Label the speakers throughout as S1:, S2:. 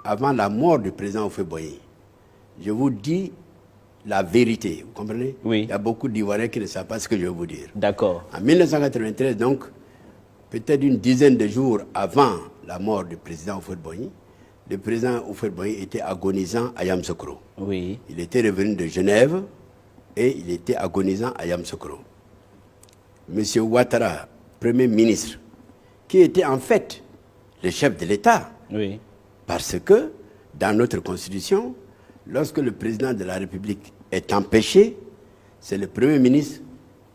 S1: avant la mort du président Houphouët-Boigny, je vous dis la vérité, vous comprenez?
S2: Oui.
S1: Il y a beaucoup d'Ivoiriens qui ne savent pas ce que je vais vous dire.
S2: D'accord.
S1: En 1993, donc, peut-être une dizaine de jours avant la mort du président Houphouët-Boigny, le président Houphouët-Boigny était agonisant à Yamoussoukro.
S2: Oui.
S1: Il était revenu de Genève et il était agonisant à Yamoussoukro. Monsieur Ouattara, Premier ministre, qui était en fait le chef de l'État,
S2: Oui.
S1: parce que dans notre Constitution, lorsque le président de la République est empêché, c'est le Premier ministre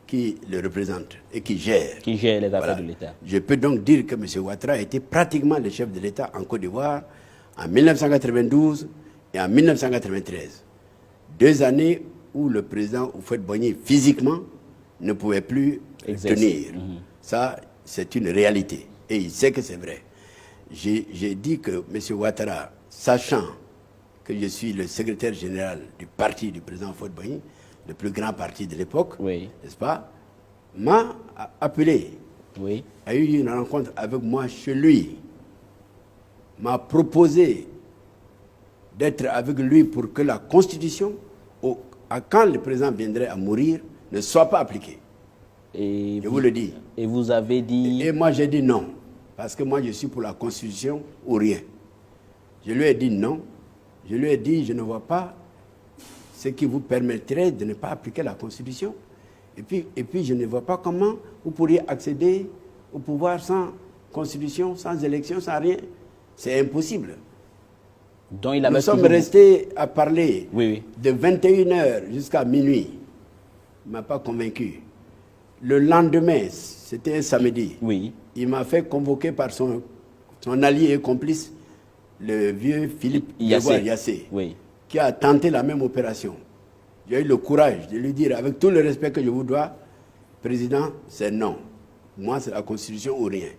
S1: qui le représente et qui gère.
S2: Qui gère les affaires de l'État.
S1: Je peux donc dire que M. Ouattara était pratiquement le chef de l'État en Côte d'Ivoire en 1992 et en 1993. 2 années où le président Houphouët-Boigny physiquement ne pouvait plus tenir. Ça, c'est une réalité. Et il sait que c'est vrai. J'ai dit que M. Ouattara, sachant que je suis le secrétaire général du parti du président Houphouët-Boigny, le plus grand parti de l'époque,
S2: Oui.
S1: n'est-ce pas, m'a appelé,
S2: Oui.
S1: a eu une rencontre avec moi chez lui, m'a proposé d'être avec lui pour que la Constitution, quand le président viendrait à mourir, ne soit pas appliquée.
S2: Et
S1: je vous le dis.
S2: Et vous avez dit...
S1: Et moi j'ai dit non, parce que moi je suis pour la Constitution ou rien. Je lui ai dit non, je lui ai dit je ne vois pas ce qui vous permettrait de ne pas appliquer la Constitution. Et puis je ne vois pas comment vous pourriez accéder au pouvoir sans Constitution, sans élection, sans rien. C'est impossible.
S2: Donc, il avait
S1: Nous sommes restés à parler
S2: oui.
S1: de 21h jusqu'à minuit. Il ne m'a pas convaincu. Le lendemain, c'était un samedi,
S2: oui.
S1: il m'a fait convoquer par son allié et complice, le vieux Philippe Yassé,
S2: oui.
S1: qui a tenté la même opération. J'ai eu le courage de lui dire, avec tout le respect que je vous dois, Président, c'est non. Moi, c'est la Constitution ou rien.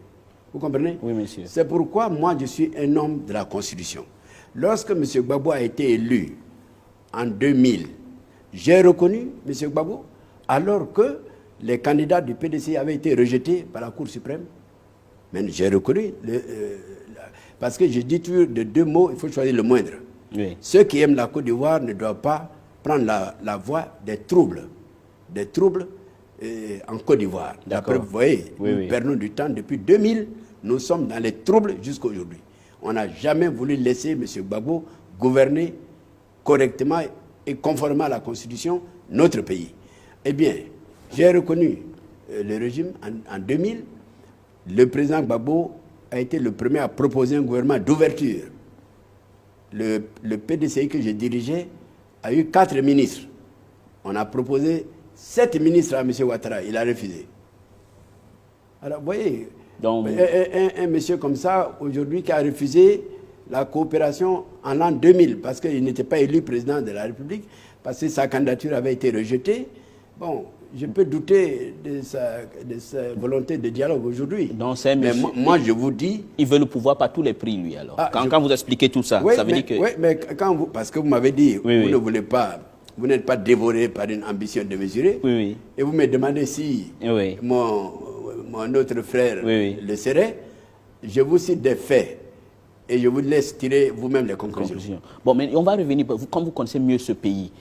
S1: Vous comprenez?
S2: Oui, monsieur.
S1: C'est pourquoi moi, je suis un homme de la Constitution. Lorsque M. Gbagbo a été élu en 2000, j'ai reconnu M. Gbagbo, alors que les candidats du PDC avaient été rejetés par la Cour suprême. Mais j'ai reconnu, parce que je dis toujours de 2 mots, il faut choisir le moindre.
S2: Oui.
S1: Ceux qui aiment la Côte d'Ivoire ne doivent pas prendre la voie des troubles en Côte d'Ivoire. D'après, vous voyez, nous perdons du temps. Depuis 2000, nous sommes dans les troubles jusqu'à aujourd'hui. On n'a jamais voulu laisser M. Gbagbo gouverner correctement et conformément à la Constitution notre pays. Eh bien, j'ai reconnu le régime en 2000. Le président Gbagbo a été le premier à proposer un gouvernement d'ouverture. Le PDCI que je dirigeais a eu 4 ministres. On a proposé 7 ministres à M. Ouattara. Il a refusé. Alors, vous voyez, donc, un monsieur comme ça, aujourd'hui, qui a refusé la coopération en l'an 2000, parce qu'il n'était pas élu président de la République, parce que sa candidature avait été rejetée. Bon, je peux douter de sa volonté de dialogue aujourd'hui. Mais moi, je vous dis...
S2: Il veut le pouvoir par tous les prix, lui, alors. Quand vous expliquez tout ça,
S1: oui,
S2: ça veut dire que...
S1: Oui, mais quand vous... Parce que vous m'avez dit, vous ne voulez pas... Vous n'êtes pas dévoré par une ambition démesurée. Et vous me demandez si mon autre frère le serait. Je vous cite des faits. Et je vous laisse tirer vous-même les conclusions.
S2: Bon, mais on va revenir, comme vous connaissez mieux ce pays.